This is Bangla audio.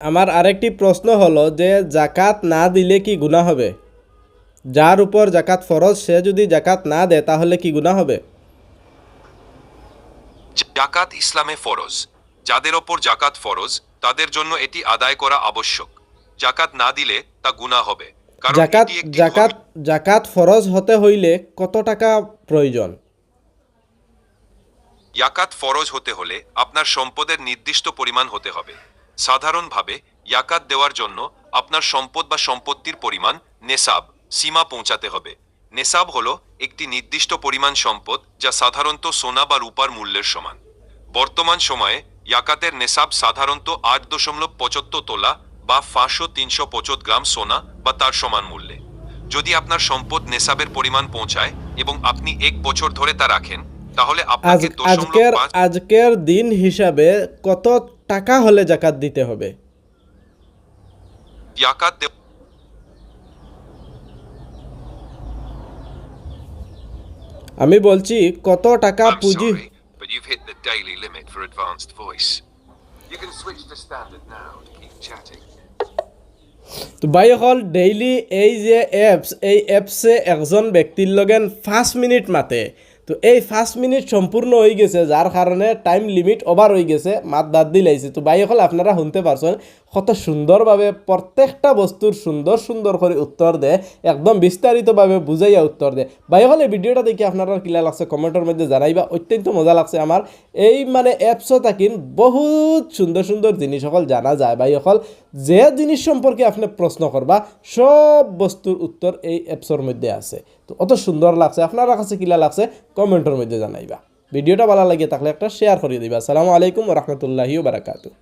আমার আরেকটি প্রশ্ন হলো যে জাকাত না দিলে কি গুনাহ হবে? যার উপর জাকাত ফরজ সে যদি জাকাত না দেয় তাহলে কি গুনাহ হবে? জাকাত ইসলামে ফরজ। যাদের ওপর জাকাত ফরজ তাদের জন্য এটি আদায় করা আবশ্যক। জাকাত না দিলে তা গুনাহ হবে, কারণ জাকাত এটি একটি জাকাত জাকাত ফরজ হতে হইলে কত টাকা প্রয়োজন? ইয়াকাত ফরজ হতে হলে আপনার সম্পদের নির্দিষ্ট পরিমাণ হতে হবে। সাধারণভাবে ইয়াকাত দেওয়ার জন্য আপনার সম্পদ বা সম্পত্তির পরিমাণ নেসাব সীমা পৌঁছাতে হবে। নেসাব হলো একটি নির্দিষ্ট পরিমাণ সম্পদ যা সাধারণত সোনা বা রূপার মূল্যের সমান। বর্তমান সময়ে ইয়াকাতের নেসাব সাধারণত 8.75 তোলা বা 500-325 গ্রাম সোনা বা তার সমান মূল্যে। যদি আপনার সম্পদ নেসাবের পরিমাণ পৌঁছায় এবং আপনি 1 বছর ধরে তা রাখেন, তাহলে আপনাকে আজকের 0.5 আজকের দিন হিসাবে কত টাকা হলে জাকাত দিতে হবে? ইয়াকাত আমি বলছি কত টাকা I'm পুঁজি। sorry, but you've hit the daily limit for advanced voice. You can switch to standard now to keep chatting. তো ভাই হল ডেইলি এই যে এই অ্যাপসে একজন ব্যক্তির লগেন 5 মিনিট মাতে, তো এই 5 মিনিট সম্পূর্ণ হয়ে গেছে যার কারণে টাইম লিমিট ওভার হয়ে গেছে, মাত দাঁত দিলাইছে। তো ভাই হল আপনারা শুনতে পারছেন কত সুন্দরভাবে প্রত্যেকটা বস্তুর সুন্দর সুন্দর করে উত্তর দেয়, একদম বিস্তারিতভাবে বুঝাইয়া উত্তর দেয়। ভাই হল এই ভিডিওটা দেখে আপনারা কিলা লাগছে কমেন্টের মধ্যে জানাইবা, অত্যন্ত মজা লাগছে আমার। এই মানে অ্যাপসও থাকিন বহুত সুন্দর সুন্দর জিনিস সকল জানা যায়। ভাই সকল যে জিনিস সম্পর্কে আপনি প্রশ্ন করবা সব বস্তুর উত্তর এই অ্যাপসের মধ্যে আছে। তো অত সুন্দর লাগছে, আপনার কাছে কিলা লাগছে কমেন্টের মধ্যে জানাইবা। ভিডিওটা ভালো লাগে থাকলে একটা শেয়ার করে দিবা। আসসালামু আলাইকুম ওয়া রাহমাতুল্লাহি ওয়া বারাকাতুহু।